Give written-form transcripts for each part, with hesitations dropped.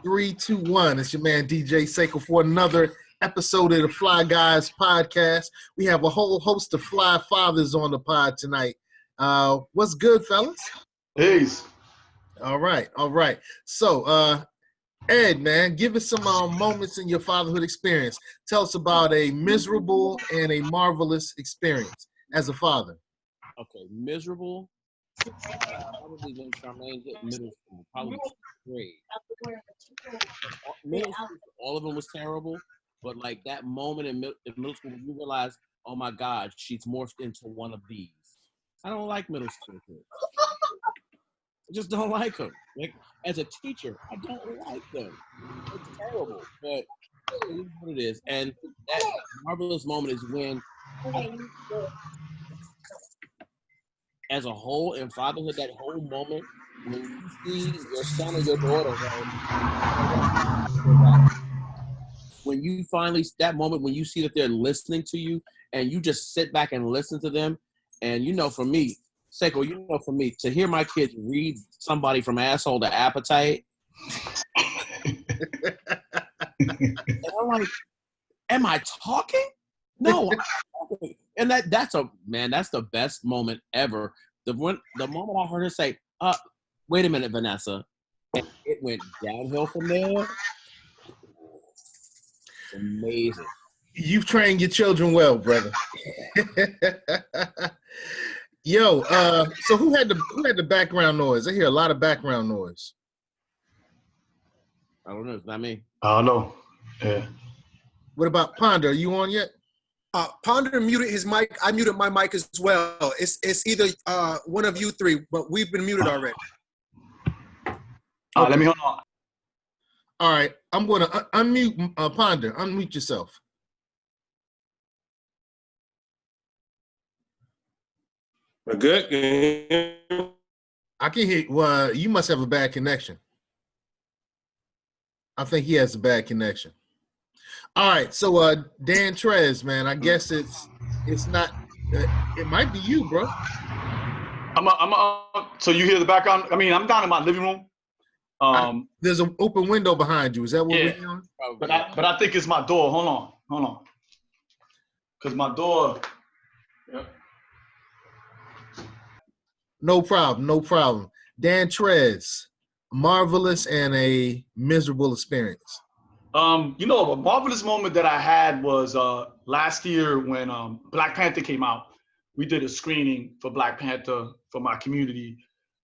Three, two, one. It's your man DJ Seiko for another episode of the Fly Guys podcast. We have a whole host of fly fathers on the pod tonight. What's good, fellas? Peace. All right. So, Ed, man, give us some moments in your fatherhood experience. Tell us about a miserable and a marvelous experience as a father. Okay, miserable. Probably when Charmaine hit middle school, probably grade. Middle school, all of them was terrible, but like that moment in middle school when you realize, oh my God, she's morphed into one of these. I don't like middle school kids. I just don't like them. Like, as a teacher, I don't like them. It's terrible, but it is what it is. And that marvelous moment is when, as a whole in fatherhood, that whole moment when you see your son or your daughter, when you finally, that moment when you see that they're listening to you and you just sit back and listen to them. And you know, for me, Seiko, you know, for me, to hear my kids read somebody from asshole to appetite, and I'm like, am I talking? No, I'm not talking. And that's the best moment ever. The moment I heard her say, wait a minute, Vanessa, and it went downhill from there. Amazing. You've trained your children well, brother. Yo, so who had the background noise? I hear a lot of background noise. I don't know. It's not me. I don't know. Yeah. What about Ponder? Are you on yet? Ponder muted his mic. I muted my mic as well. It's either one of you three, but we've been muted already. Let me hold on. All right, I'm going to unmute Ponder. Unmute yourself. We're good. I can hear. Well, you must have a bad connection. I think he has a bad connection. All right, so Dan Trez, man, I guess it's not. It might be you, bro. So you hear the background? I mean, I'm down in my living room. There's an open window behind you. Is that what we're doing? But I think it's my door. Hold on. Because my door. Yeah. No problem. Dan Trez, marvelous and a miserable experience. A marvelous moment that I had was last year when Black Panther came out. We did a screening for Black Panther for my community.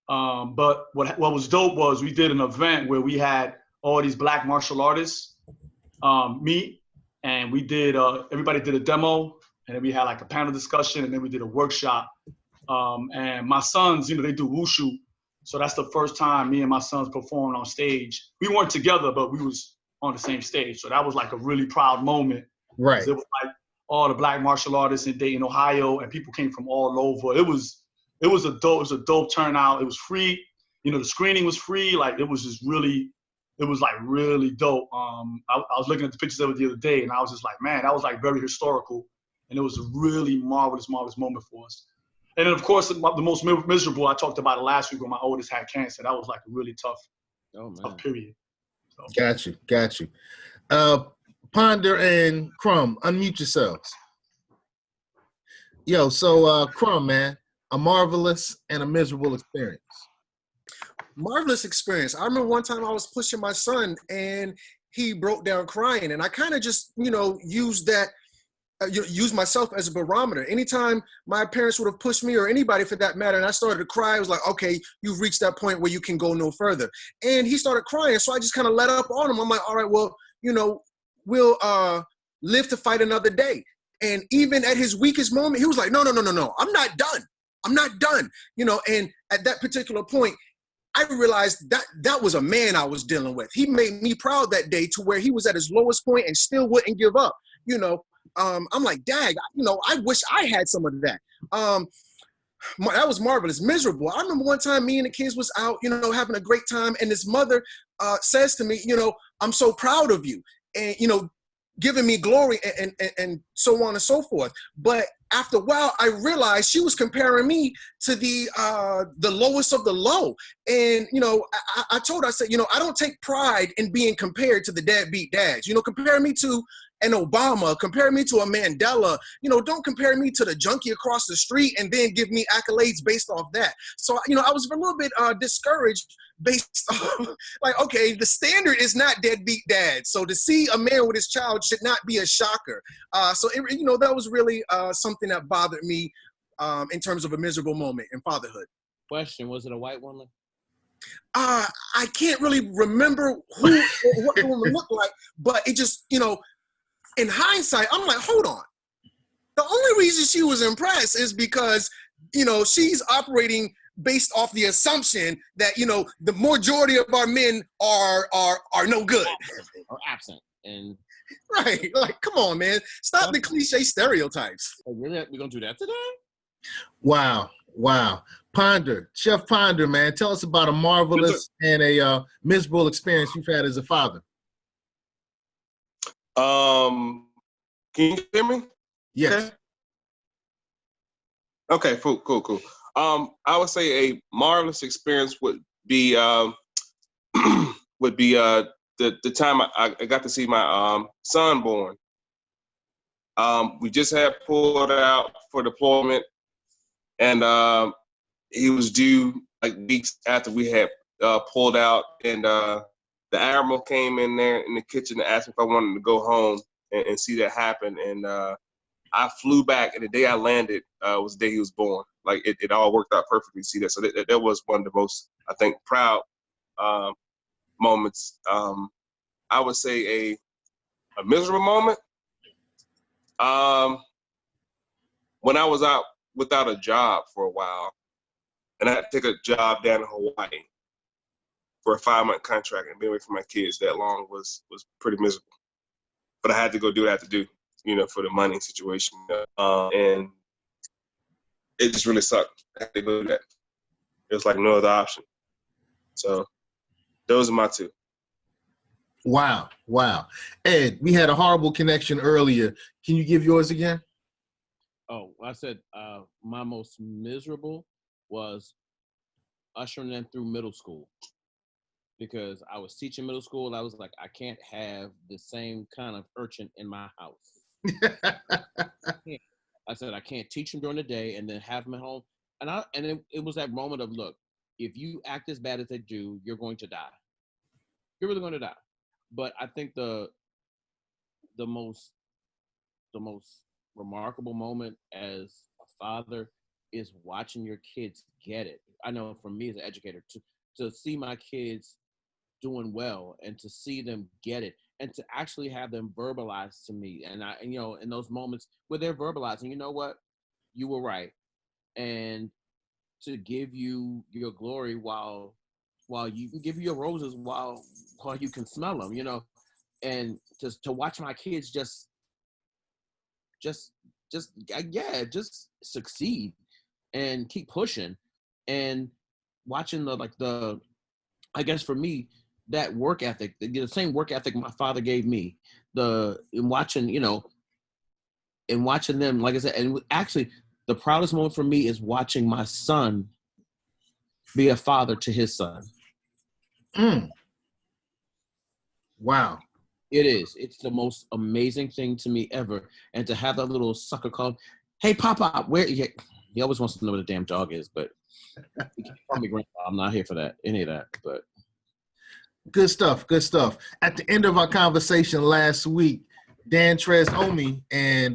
But what was dope was we did an event where we had all these Black martial artists meet, and we did everybody did a demo, and then we had like a panel discussion, and then we did a workshop. And my sons, they do wushu, so that's the first time me and my sons performed on stage. We weren't together, but we was on the same stage, so that was like a really proud moment. Right. It was like all the Black martial artists in Dayton, Ohio, and people came from all over. It was a dope turnout. It was free. The screening was free. Like, it was really dope. I was looking at the pictures of it the other day, and I was just like, man, that was like very historical, and it was a really marvelous moment for us. And then, of course, the most miserable, I talked about it last week when my oldest had cancer. That was like a really tough period. So. Got you. Ponder and Crumb, unmute yourselves. Yo, so Crumb, man, a marvelous and a miserable experience. Marvelous experience. I remember one time I was pushing my son and he broke down crying, and I kind of just, used that. Use myself as a barometer. Anytime my parents would have pushed me, or anybody for that matter, and I started to cry, I was like, okay, you've reached that point where you can go no further. And he started crying, so I just kind of let up on him. I'm like, all right, well, we'll live to fight another day. And even at his weakest moment, he was like, no, I'm not done. And at that particular point, I realized that was a man I was dealing with. He made me proud that day to where he was at his lowest point and still wouldn't give up. I'm like, dag, I wish I had some of that. That was marvelous. Miserable. I remember one time me and the kids was out, having a great time, and this mother says to me, I'm so proud of you, and giving me glory and so on and so forth. But after a while, I realized she was comparing me to the lowest of the low. And, you know, I told her, I said, you know, I don't take pride in being compared to the deadbeat dads. You know, compare me to an Obama, compare me to a Mandela. You know, don't compare me to the junkie across the street and then give me accolades based off that. So, you know, I was a little bit discouraged based on, like, okay, the standard is not deadbeat dad. So to see a man with his child should not be a shocker. So, you know, that was really something that bothered me in terms of a miserable moment in fatherhood. Question, was it a white woman? I can't really remember who or what the woman looked like, but it just, you know, in hindsight, I'm like, hold on. The only reason she was impressed is because, you know, she's operating based off the assumption that, you know, the majority of our men are no good. Or absent. And right. Like, come on, man. Stop the cliche stereotypes. we're gonna do that today? Wow. Ponder, Chef Ponder, man, tell us about a marvelous and a miserable experience you've had as a father. Can you hear me? Yes. Okay, cool. I would say a marvelous experience would be the time I got to see my son born. We just had pulled out for deployment, and he was due like weeks after we had pulled out, and the admiral came in there in the kitchen to ask me if I wanted to go home and see that happen. And I flew back, and the day I landed was the day he was born. Like it all worked out perfectly to see that. So that was one of the most, I think, proud moments. I would say a miserable moment. When I was out without a job for a while, and I had to take a job down in Hawaii for a 5-month contract, and being away from my kids that long was pretty miserable. But I had to go do what I had to do, you know, for the money situation. And it just really sucked. I had to go do that. It was like no other option. So those are my two. Wow. Ed, we had a horrible connection earlier. Can you give yours again? Oh, I said my most miserable was ushering them through middle school, because I was teaching middle school. And I was like, I can't have the same kind of urchin in my house. I said, I can't teach them during the day and then have them at home. And it was that moment of, look, if you act as bad as they do, you're going to die. You're really going to die. But I think the most remarkable moment as a father is watching your kids get it. I know for me as an educator, to see my kids doing well and to see them get it and to actually have them verbalize to me. And you know, in those moments where they're verbalizing, you know what, you were right. And to give you your glory while you can give you your roses while you can smell them, you know, and just to watch my kids just succeed and keep pushing, and watching the I guess for me, that work ethic, the same work ethic my father gave me, in watching them, like I said, and actually the proudest moment for me is watching my son be a father to his son. Wow. It is. It's the most amazing thing to me ever. And to have that little sucker called, hey, Papa, where? He always wants to know where the damn dog is, but he can't call me grandpa. I'm not here for that, any of that. But good stuff. At the end of our conversation last week, Dan Trez-Omi and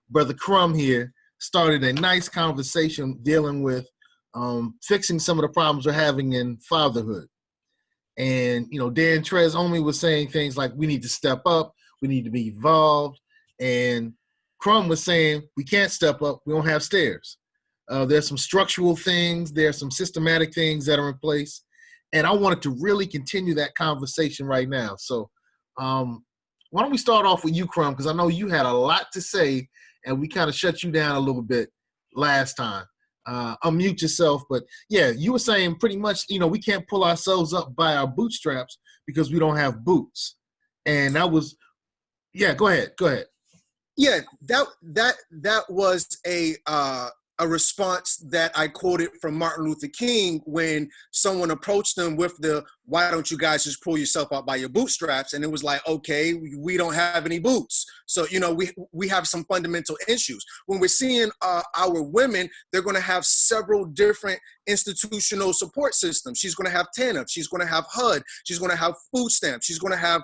Brother Crumb here started a nice conversation dealing with fixing some of the problems we're having in fatherhood. And, you know, Dan Trez-Omi was saying things like, we need to step up, we need to be evolved. And Crumb was saying, we can't step up, we don't have stairs. There's some structural things, there's some systematic things that are in place. And I wanted to really continue that conversation right now. So why don't we start off with you, Crumb, because I know you had a lot to say, and we kind of shut you down a little bit last time. Unmute yourself, but yeah, you were saying pretty much, you know, we can't pull ourselves up by our bootstraps because we don't have boots. And that was, yeah, go ahead. Yeah, that was a response that I quoted from Martin Luther King when someone approached him with the, why don't you guys just pull yourself out by your bootstraps? And it was like, okay, we don't have any boots. So, we have some fundamental issues. When we're seeing our women, they're going to have several different institutional support systems. She's going to have TANF. She's going to have HUD. She's going to have food stamps. She's going to have,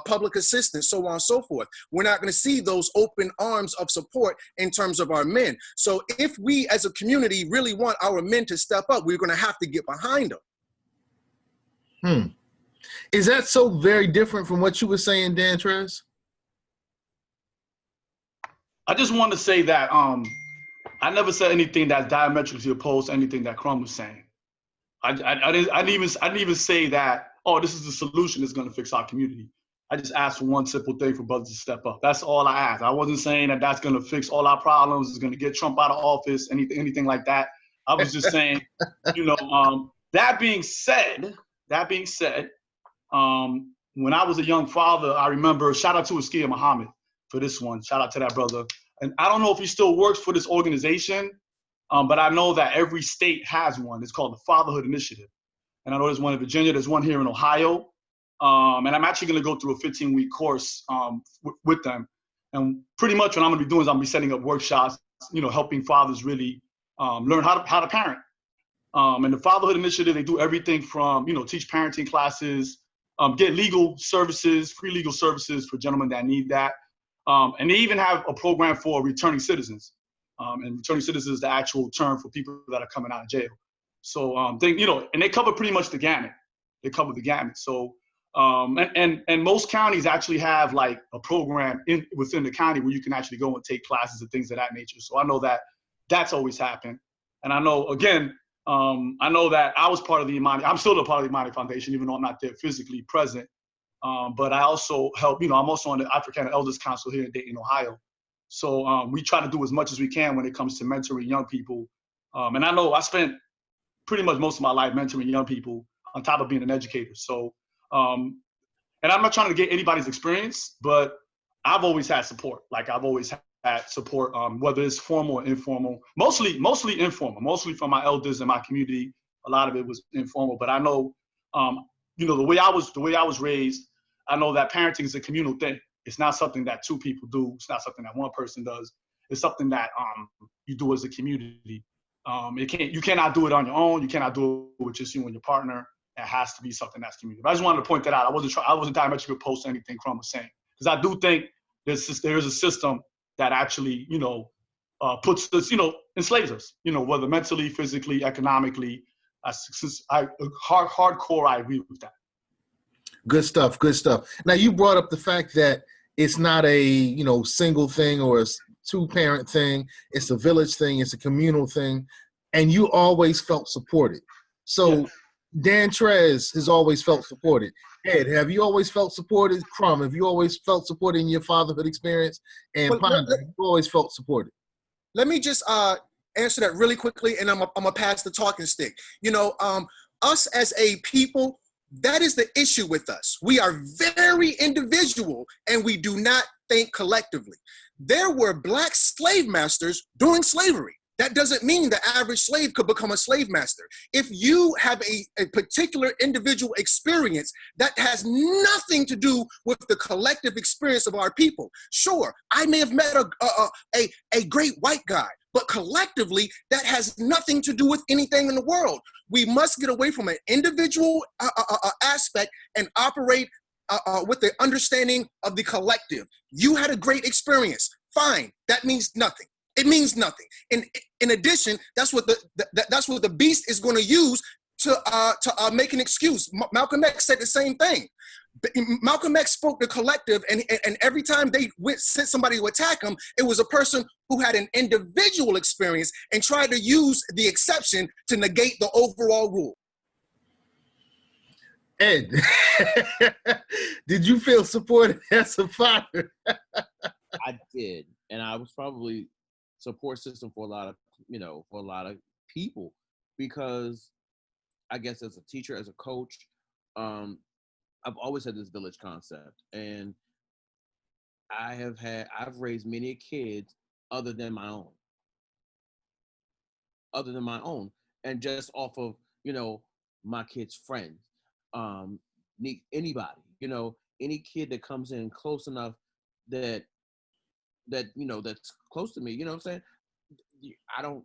public assistance, so on and so forth. We're not going to see those open arms of support in terms of our men. So if we as a community really want our men to step up, we're going to have to get behind them. Is that so very different from what you were saying, Dan Trez? I just want to say that I never said anything that's diametrically opposed to anything that Crumb was saying. I didn't even say that, oh, this is the solution that's going to fix our community. I just asked for one simple thing for brothers to step up. That's all I asked. I wasn't saying that that's going to fix all our problems, it's going to get Trump out of office, anything like that. I was just saying, that being said, when I was a young father, I remember, shout out to Askia Muhammad for this one. Shout out to that brother. And I don't know if he still works for this organization, but I know that every state has one. It's called the Fatherhood Initiative. And I know there's one in Virginia, there's one here in Ohio. And I'm actually going to go through a 15-week course with them. And pretty much what I'm going to be doing is I'm going to be setting up workshops, helping fathers really learn how to parent. And the Fatherhood Initiative, they do everything from, teach parenting classes, get legal services, free legal services for gentlemen that need that. And they even have a program for returning citizens. And returning citizens is the actual term for people that are coming out of jail. So, and they cover pretty much the gamut. They cover the gamut. So, and most counties actually have like a program within the county where you can actually go and take classes and things of that nature. So I know that that's always happened. And I know, again, I know that I was part of the Imani. I'm still a part of the Imani Foundation, even though I'm not there physically present. But I also help, I'm also on the African Elders Council here in Dayton, Ohio. So we try to do as much as we can when it comes to mentoring young people. And I know I spent pretty much most of my life mentoring young people on top of being an educator. So, and I'm not trying to get anybody's experience, but I've always had support. Like I've always had support, whether it's formal or informal, mostly informal, mostly from my elders in my community. A lot of it was informal, but I know, the way I was raised, I know that parenting is a communal thing. It's not something that two people do. It's not something that one person does. It's something that you do as a community. You cannot do it on your own. You cannot do it with just you and your partner. It has to be something that's community. But I just wanted to point that out. I wasn't diametrically opposed to anything Crumb was saying, because I do think there is a system that actually puts us, enslaves us. Whether mentally, physically, economically. Hardcore, I agree with that. Good stuff. Good stuff. Now you brought up the fact that it's not a single thing or a two-parent thing. It's a village thing. It's a communal thing, and you always felt supported. So yeah. Dan Trez has always felt supported. Ed, have you always felt supported? Crumb, have you always felt supported in your fatherhood experience? And Ponder, have you always felt supported? Let me just answer that really quickly, and I'm gonna pass the talking stick. Us as a people, that is the issue with us. We are very individual, and we do not think collectively. There were Black slave masters during slavery. That doesn't mean the average slave could become a slave master. If you have a particular individual experience that has nothing to do with the collective experience of our people, sure, I may have met a great white guy, but collectively, that has nothing to do with anything in the world. We must get away from an individual aspect and operate with the understanding of the collective. You had a great experience. Fine, that means nothing. It means nothing. In addition, that's what the beast is going to use to make an excuse. Malcolm X said the same thing. Malcolm X spoke the collective, and every time they sent somebody to attack him, it was a person who had an individual experience and tried to use the exception to negate the overall rule. Ed, did you feel supported as a father? I did, and I was probably support system for a lot of people, because I guess as a teacher, as a coach, I've always had this village concept, and I've raised many kids other than my own. And just off of, my kids' friends, anybody, any kid that comes in close enough that that's close to me, you know what I'm saying?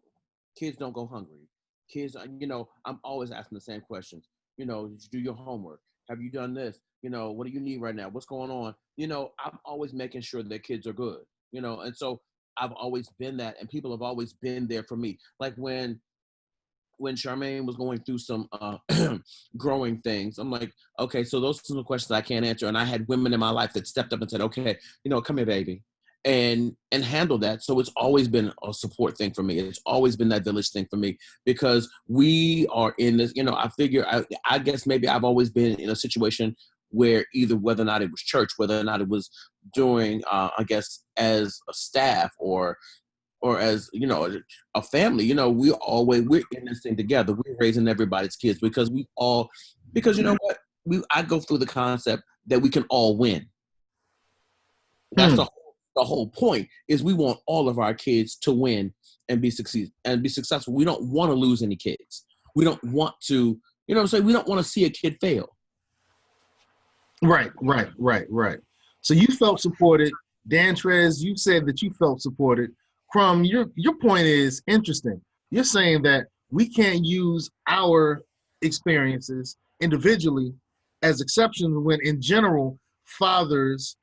Kids don't go hungry. Kids, I'm always asking the same questions. Did you do your homework? Have you done this? What do you need right now? What's going on? I'm always making sure that kids are good, and so I've always been that, and people have always been there for me. Like when Charmaine was going through some growing things, I'm like, okay, so those are some questions I can't answer. And I had women in my life that stepped up and said, okay, come here, baby, and handle that. So it's always been a support thing for me. It's always been that village thing for me, because we are in this, I figure, I guess maybe I've always been in a situation where whether or not it was church, whether or not it was doing, I guess, as a staff or as, a family, we're in this thing together. We're raising everybody's kids because you know what? I go through the concept that we can all win. That's the whole point, is we want all of our kids to win and be successful. We don't want to lose any kids. We don't want to, we don't want to see a kid fail. Right. So you felt supported. Dantrez, you said that you felt supported. Crumb, your point is interesting. You're saying that we can't use our experiences individually as exceptions when, in general, fathers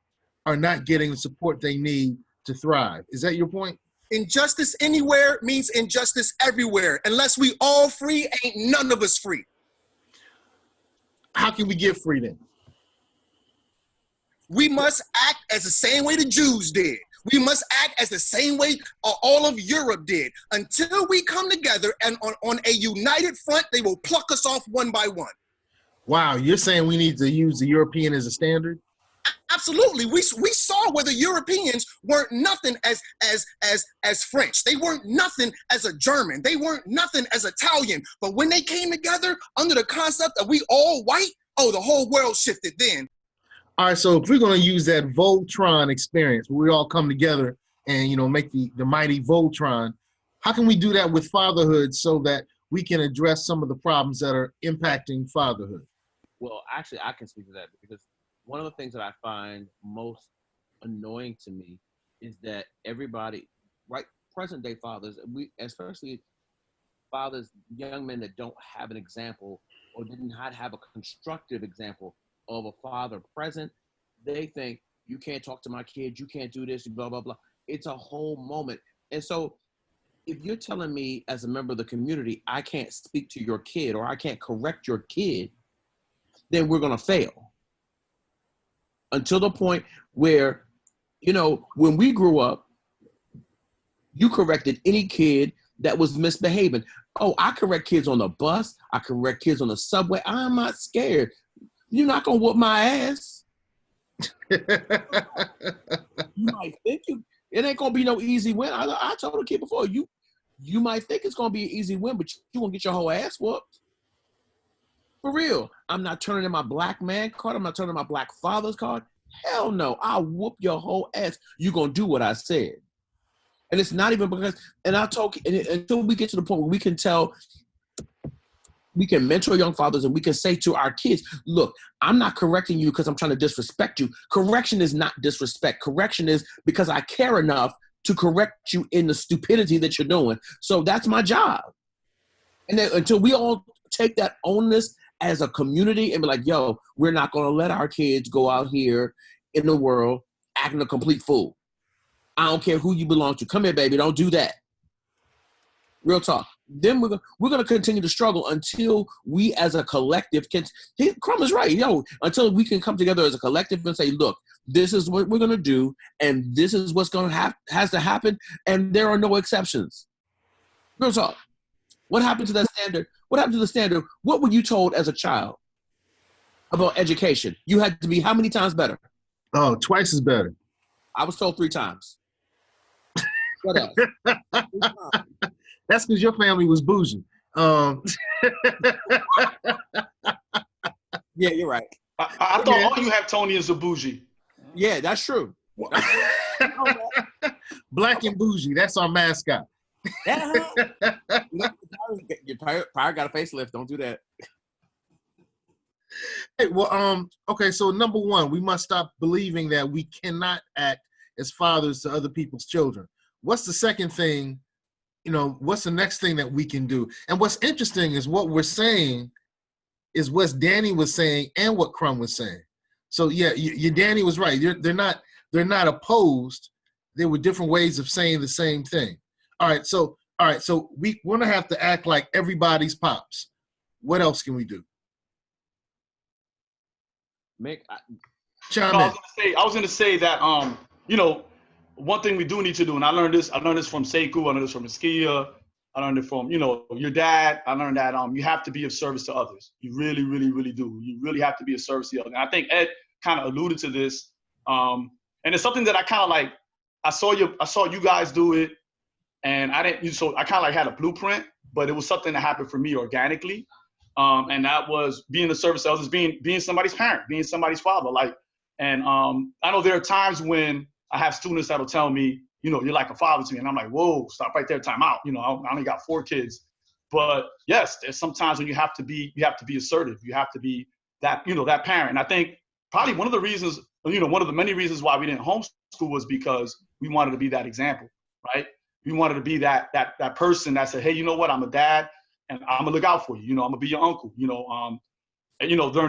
are not getting the support they need to thrive. Is that your point? Injustice anywhere means injustice everywhere. Unless we all free, ain't none of us free. How can we get free then? We must act as the same way the Jews did. We must act as the same way all of Europe did. Until we come together and on a united front, they will pluck us off one by one. Wow, you're saying we need to use the European as a standard? Absolutely. We saw where the Europeans weren't nothing as French. They weren't nothing as a German. They weren't nothing as Italian. But when they came together under the concept that we all white, the whole world shifted then. All right, so if we're going to use that Voltron experience, where we all come together and, make the mighty Voltron, how can we do that with fatherhood so that we can address some of the problems that are impacting fatherhood? Well, actually, I can speak to that, because one of the things that I find most annoying to me is that everybody, right, present day fathers, especially fathers, young men that don't have an example or did not have a constructive example of a father present, they think, you can't talk to my kids, you can't do this, blah, blah, blah. It's a whole moment. And so if you're telling me as a member of the community, I can't speak to your kid or I can't correct your kid, then we're going to fail. Until the point where, when we grew up, you corrected any kid that was misbehaving. Oh, I correct kids on the bus. I correct kids on the subway. I'm not scared. You're not going to whoop my ass. You might think it ain't going to be no easy win. I told a kid before, you might think it's going to be an easy win, but you going to get your whole ass whooped. For real. I'm not turning in my black man card. I'm not turning in my black father's card. Hell no. I'll whoop your whole ass. You're going to do what I said. And it's not even because, and I told, until we get to the point where we can tell, we can mentor young fathers and we can say to our kids, look, I'm not correcting you because I'm trying to disrespect you. Correction is not disrespect. Correction is because I care enough to correct you in the stupidity that you're doing. So that's my job. And then until we all take that onus as a community and be like, yo, we're not going to let our kids go out here in the world acting a complete fool. I don't care who you belong to. Come here, baby. Don't do that. Real talk. Then we're going to continue to struggle until we as a collective can. Crumb is right. Until we can come together as a collective and say, look, this is what we're going to do, and this is what's going to has to happen, and there are no exceptions. Real talk. What happened to that standard? What happened to the standard? What were you told as a child about education? You had to be how many times better? Oh, twice as better. I was told 3 times. What else? That's because your family was bougie. Yeah, you're right. I thought all you have, Tony, is a bougie. Yeah, that's true. Black and bougie. That's our mascot. Yeah. Your power got a facelift. Don't do that. Hey, well, okay, so number one, we must stop believing that we cannot act as fathers to other people's children. What's the second thing, what's the next thing that we can do? And what's interesting is what we're saying is what Danny was saying and what Crumb was saying. So yeah, Danny was right. They're not opposed. There were different ways of saying the same thing. All right, so we're gonna have to act like everybody's pops. What else can we do? Chime in. I was gonna say that one thing we do need to do, and I learned this from Sekou, I learned this from Askia, I learned it from your dad. I learned that you have to be of service to others. You really, really, really do. You really have to be of service to others. And I think Ed kind of alluded to this, and it's something that I kind of like. I saw you guys do it, and I didn't. So I kind of like had a blueprint, but it was something that happened for me organically. And that was being of service to others, being somebody's parent, being somebody's father. I know there are times when I have students that'll tell me, you're like a father to me. And I'm like, whoa, stop right there, time out. I only got 4 kids. But yes, there's sometimes when you have to be assertive. You have to be that, that parent. And I think probably one of the reasons, one of the many reasons why we didn't homeschool was because we wanted to be that example, right? We wanted to be that person that said, hey, you know what, I'm a dad and I'm gonna look out for you. I'm gonna be your uncle, during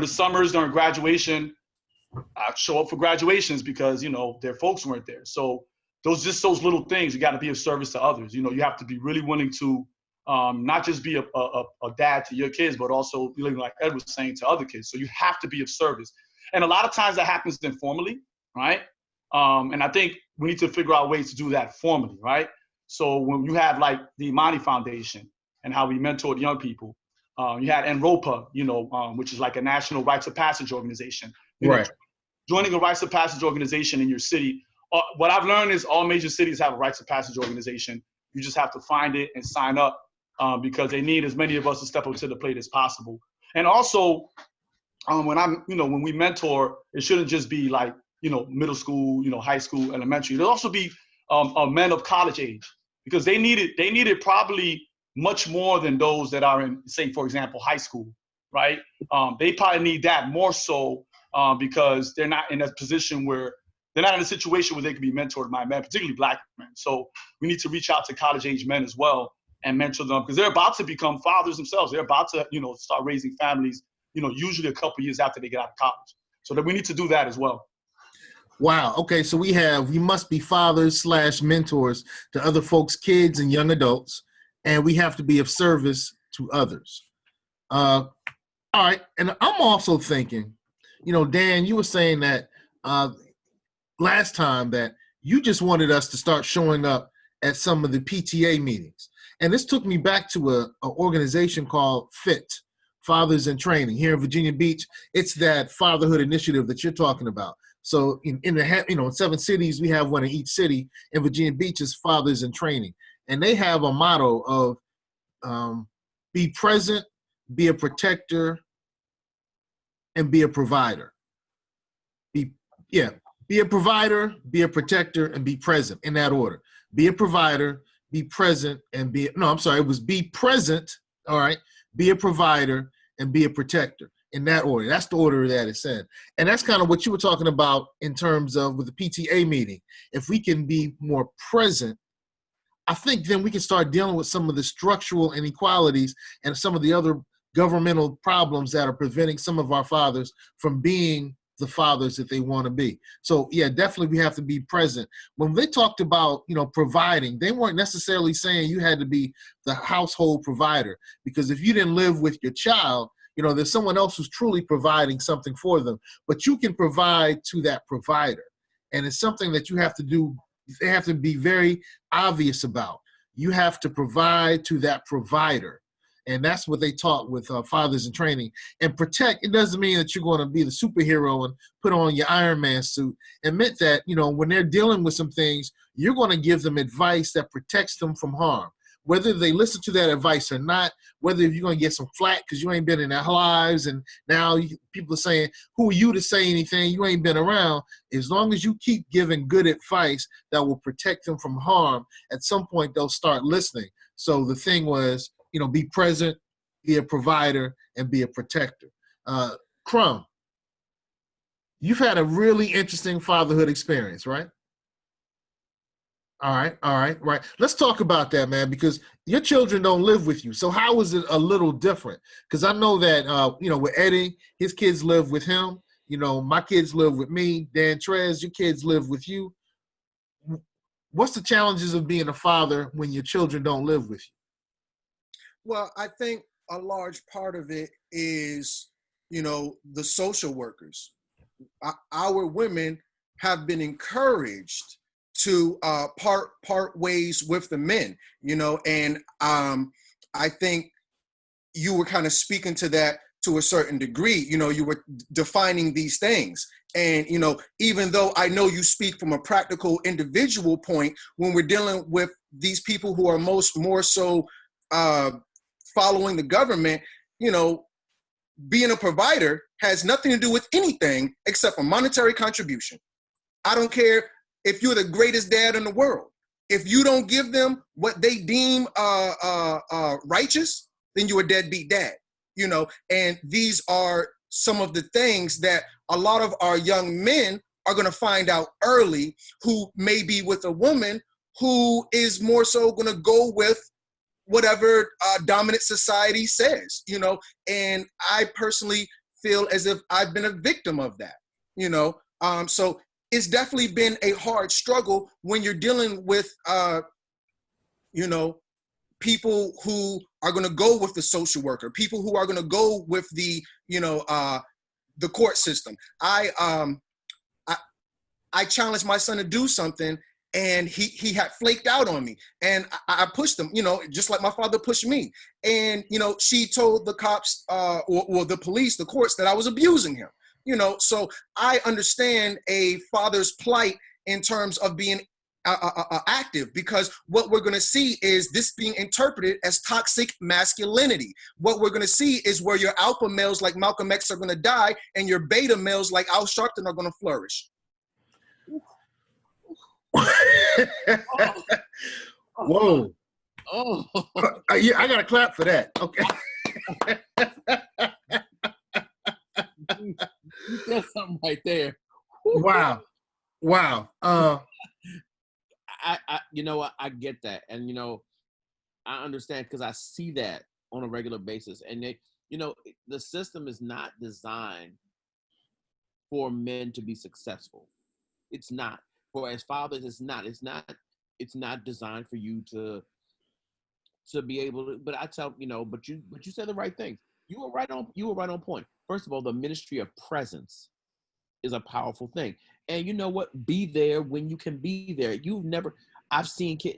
the summers, during graduation, I'd show up for graduations because, their folks weren't there. So those little things, you got to be of service to others. You have to be really willing to not just be a dad to your kids, but also, like Ed was saying, to other kids. So you have to be of service. And a lot of times that happens informally, right? And I think we need to figure out ways to do that formally, right? So when you have like the Imani Foundation and how we mentored young people, you had NROPA, which is like a national rites of passage organization. Right. Joining a rites of passage organization in your city. What I've learned is all major cities have a rites of passage organization. You just have to find it and sign up because they need as many of us to step up to the plate as possible. And also, when we mentor, it shouldn't just be like, middle school, high school, elementary. There'll also be men of college age because they need it probably much more than those that are in, say, for example, high school, right? They probably need that more so because they're not in a position where they're not in a situation where they can be mentored by men, particularly Black men. So we need to reach out to college-age men as well and mentor them because they're about to become fathers themselves. They're about to, start raising families, usually a couple years after they get out of college. So that we need to do that as well. Wow. Okay. So we must be fathers / mentors to other folks' kids and young adults, and we have to be of service to others. All right. And I'm also thinking, Dan, you were saying that last time that you just wanted us to start showing up at some of the PTA meetings. And this took me back to an organization called FIT, Fathers in Training, here in Virginia Beach. It's that fatherhood initiative that you're talking about. So in 7 cities, we have one in each city. In Virginia Beach is Fathers in Training. And they have a motto of be present, be a protector, and be a provider. Be a provider, be a protector, and be present, in that order. Be a provider, be present, and be present, all right, be a provider, and be a protector, in that order. That's the order that it's in. And that's kind of what you were talking about in terms of with the PTA meeting. If we can be more present, I think then we can start dealing with some of the structural inequalities and some of the other governmental problems that are preventing some of our fathers from being the fathers that they want to be. So yeah, definitely we have to be present. When they talked about, providing, they weren't necessarily saying you had to be the household provider, because if you didn't live with your child, there's someone else who's truly providing something for them, but you can provide to that provider. And it's something that you have to do. They have to be very obvious about. You have to provide to that provider. And that's what they taught with Fathers in Training. And protect, it doesn't mean that you're going to be the superhero and put on your Iron Man suit. Admit that, when they're dealing with some things, you're going to give them advice that protects them from harm. whether they listen to that advice or not, whether you're going to get some flack because you ain't been in their lives, and now people are saying, who are you to say anything? You ain't been around. As long as you keep giving good advice that will protect them from harm, at some point they'll start listening. So the thing was, be present, be a provider, and be a protector. Crumb, you've had a really interesting fatherhood experience, right? All right. Let's talk about that, man, because your children don't live with you. So how is it a little different? Because I know that, with Eddie, his kids live with him. My kids live with me. Dan Trez, your kids live with you. What's the challenges of being a father when your children don't live with you? Well, I think a large part of it is, the social workers. Our women have been encouraged to part ways with the men, and I think you were kind of speaking to that to a certain degree. You were defining these things. And, even though I know you speak from a practical individual point, when we're dealing with these people who are more so following the government, being a provider has nothing to do with anything except for monetary contribution. I don't care if you're the greatest dad in the world. If you don't give them what they deem righteous, then you're a deadbeat dad. And these are some of the things that a lot of our young men are going to find out early, who may be with a woman who is more so going to go with whatever dominant society says, and I personally feel as if I've been a victim of that, so it's definitely been a hard struggle when you're dealing with, people who are going to go with the social worker, people who are going to go with the court system. I challenged my son to do something, and he had flaked out on me, and I pushed him, just like my father pushed me. And, she told the cops or the police, the courts, that I was abusing him, so I understand a father's plight in terms of being active, because what we're going to see is this being interpreted as toxic masculinity. What we're going to see is where your alpha males like Malcolm X are going to die, and your beta males like Al Sharpton are going to flourish. Whoa. Oh. Yeah, I got to clap for that. Okay. You said something right there. Wow. I get that. And, I understand, because I see that on a regular basis. And the system is not designed for men to be successful. It's not. For as fathers, it's not designed for you to be able to, but I tell, but you said the right things. You were right on point. First of all, the ministry of presence is a powerful thing. And you know what? Be there when you can be there. I've seen kids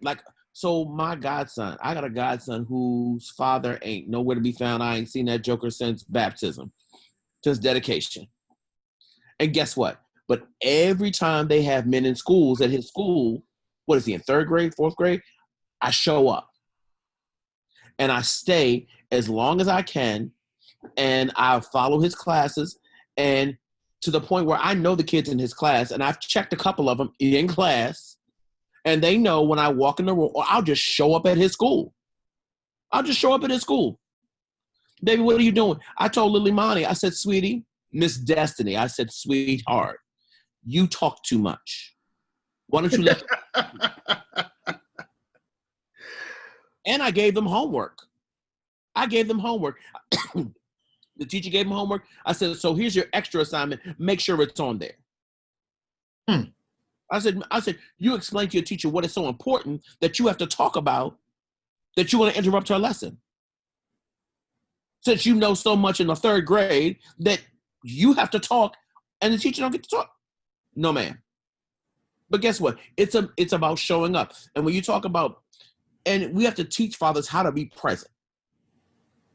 so my godson, I got a godson whose father ain't nowhere to be found. I ain't seen that joker since baptism, since dedication. And guess what? But every time they have men in schools, at his school, what is he, in 3rd grade, 4th grade? I show up. And I stay as long as I can, and I follow his classes, and to the point where I know the kids in his class, and I've checked a couple of them in class, and they know when I walk in the room, or I'll just show up at his school. Baby, what are you doing? I told Lily Monty, I said, sweetie, Miss Destiny, I said, sweetheart, you talk too much. Why don't you let And I gave them homework. The teacher gave them homework. I said, so here's your extra assignment. Make sure it's on there. I said, you explain to your teacher what is so important that you have to talk about, that you want to interrupt her lesson. Since you know so much in the 3rd grade that you have to talk and the teacher don't get to talk. No, ma'am. But guess what? It's about showing up. And when you talk about, and we have to teach fathers how to be present.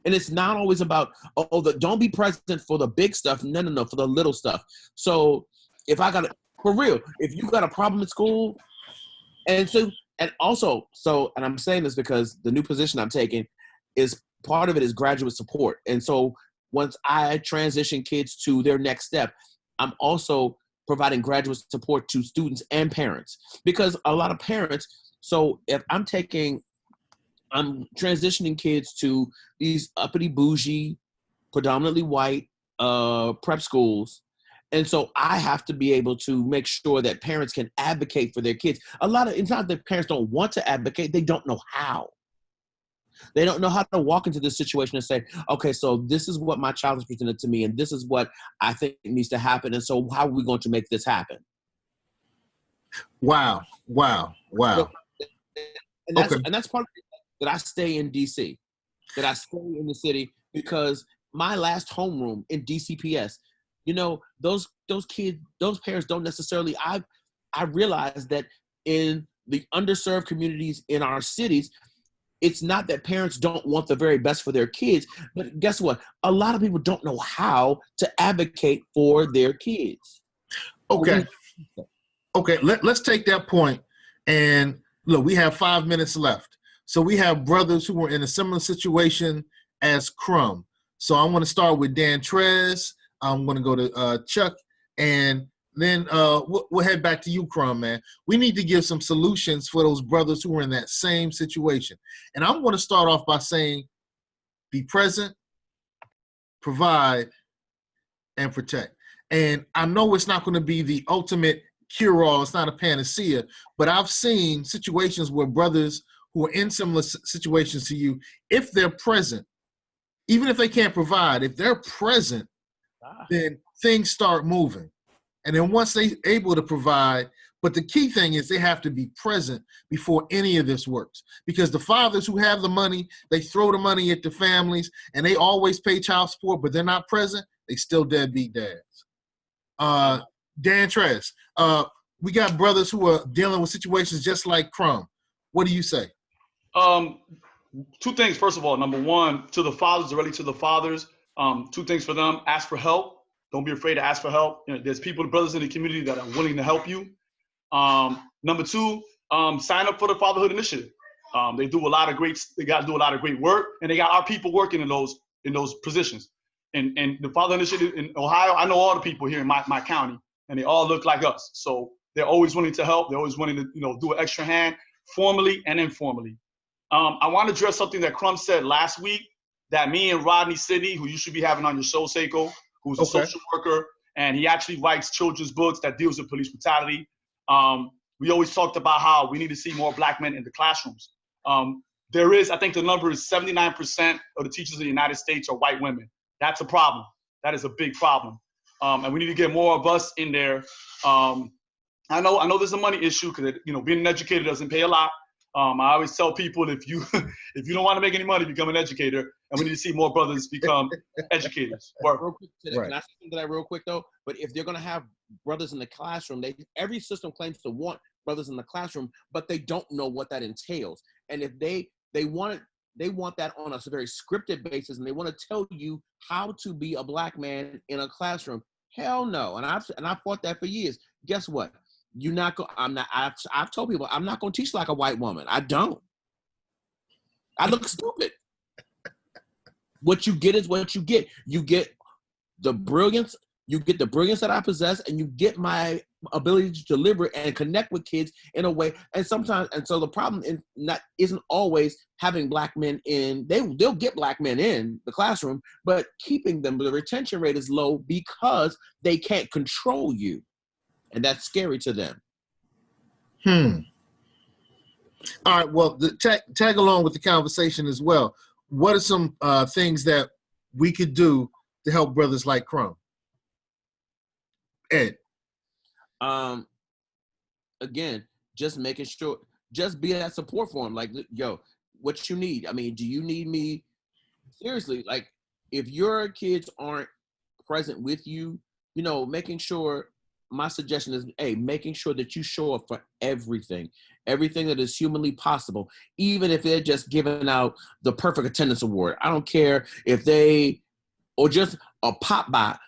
And it's not always about, don't be present for the big stuff. No, for the little stuff. So for real, if you got a problem at school, and so And also, and I'm saying this because the new position I'm taking is part of it is graduate support. And so once I transition kids to their next step, I'm also providing graduate support to students and parents, because a lot of parents, so if I'm transitioning kids to these uppity bougie, predominantly white prep schools. And so I have to be able to make sure that parents can advocate for their kids. It's not that parents don't want to advocate, they don't know how. They don't know how to walk into this situation and say, okay, so this is what my child has presented to me, and this is what I think needs to happen. And so how are we going to make this happen? Wow. And that's part of it, that I stay in DC, that I stay in the city, because my last homeroom in DCPS, those kids, those parents don't necessarily, I realize that in the underserved communities in our cities, it's not that parents don't want the very best for their kids, but guess what? A lot of people don't know how to advocate for their kids. Okay. Let's take that point. And look, we have 5 minutes left. So we have brothers who were in a similar situation as Crumb. So I want to start with Dan Trez. I'm going to go to Chuck, and then we'll head back to you, Crumb, man. We need to give some solutions for those brothers who are in that same situation. And I'm going to start off by saying, be present, provide, and protect. And I know it's not going to be the ultimate cure-all. It's not a panacea, but I've seen situations where brothers who are in similar situations to you, if they're present, even if they can't provide, if they're present, then things start moving. And then once they're able to provide, but the key thing is they have to be present before any of this works. Because the fathers who have the money, they throw the money at the families, and they always pay child support, but they're not present, they still deadbeat dads. Dan Trez, we got brothers who are dealing with situations just like Crumb. What do you say? Two things. First of all, number one, to the fathers, really to the fathers, two things for them: ask for help. Don't be afraid to ask for help. There's brothers in the community that are willing to help you. Number two, sign up for the Fatherhood Initiative. They got to do a lot of great work, and they got our people working in those positions. And the Fatherhood Initiative in Ohio, I know all the people here in my county, and they all look like us. So they're always willing to help. They're always willing to do an extra hand, formally and informally. I want to address something that Crumb said last week, that me and Rodney Sidney, who you should be having on your show, Seiko, who's a social worker, and he actually writes children's books that deals with police brutality. We always talked about how we need to see more Black men in the classrooms. I think the number is 79% of the teachers in the United States are white women. That's a problem. That is a big problem. And we need to get more of us in there. I know there's a money issue because being an educator doesn't pay a lot. I always tell people, if you don't want to make any money, become an educator, and we need to see more brothers become educators. Real quick to that, Can I say that real quick though? But if they're going to have brothers in the classroom, every system claims to want brothers in the classroom, but they don't know what that entails. And if they want that on a very scripted basis, and they want to tell you how to be a Black man in a classroom, hell no. And I've fought that for years. Guess what? I've told people I'm not going to teach like a white woman. I don't. I look stupid. What you get is what you get. You get the brilliance. You get the brilliance that I possess, and you get my ability to deliver and connect with kids in a way. And so the problem isn't always having Black men in. They'll get Black men in the classroom, but keeping them, the retention rate is low because they can't control you. And that's scary to them. All right. Well, tag along with the conversation as well. What are some things that we could do to help brothers like Crumb? Ed. Again, just making sure, just be that support for him. Like, yo, what you need? I mean, do you need me? Seriously, like, if your kids aren't present with you, making sure. My suggestion is, making sure that you show up for everything that is humanly possible, even if they're just giving out the perfect attendance award. I don't care if or just a pop by,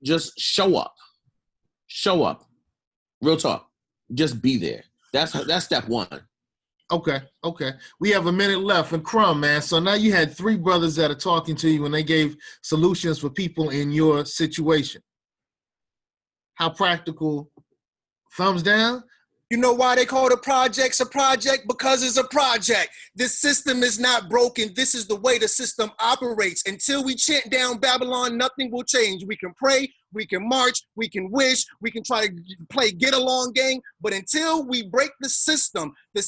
just show up. Real talk. Just be there. That's step one. Okay. We have a minute left. And Crumb, man, so now you had 3 brothers that are talking to you and they gave solutions for people in your situation. How practical? Thumbs down? You know why they call the projects a project? Because it's a project. This system is not broken. This is the way the system operates. Until we chant down Babylon, nothing will change. We can pray, we can march, we can wish, we can try to play get-along game, but until we break the system, the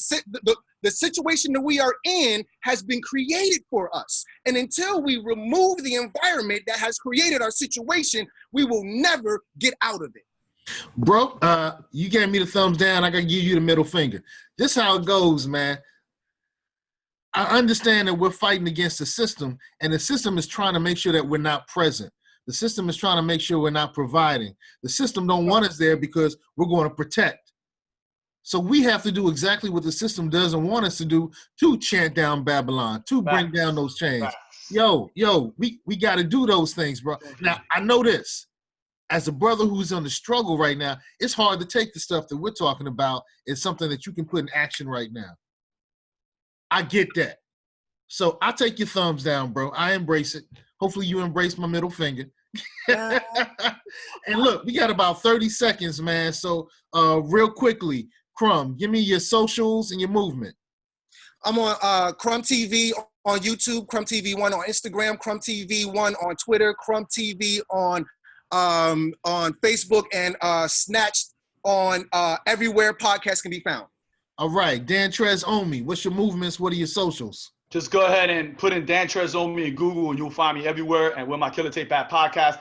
situation that we are in has been created for us. And until we remove the environment that has created our situation, we will never get out of it. Bro, you gave me the thumbs down. I got to give you the middle finger. This is how it goes, man. I understand that we're fighting against the system, and the system is trying to make sure that we're not present. The system is trying to make sure we're not providing. The system don't want us there because we're going to protect. So we have to do exactly what the system doesn't want us to do to chant down Babylon, to bring down those chains. Yo, we got to do those things, bro. Now, I know this. As a brother who's on the struggle right now, it's hard to take the stuff that we're talking about as something that you can put in action right now. I get that. So I take your thumbs down, bro. I embrace it. Hopefully you embrace my middle finger. And look, we got about 30 seconds, man. So real quickly, Crumb, give me your socials and your movement. I'm on Crumb TV on YouTube, Crumb TV 1 on Instagram, Crumb TV 1 on Twitter, Crumb TV on Facebook, and Snatched on everywhere podcasts can be found. All right, Dan Trez Omi, what's your movements? What are your socials? Just go ahead and put in Dan Trez Omi in Google and you'll find me everywhere. And Where My Killa Tape at podcast.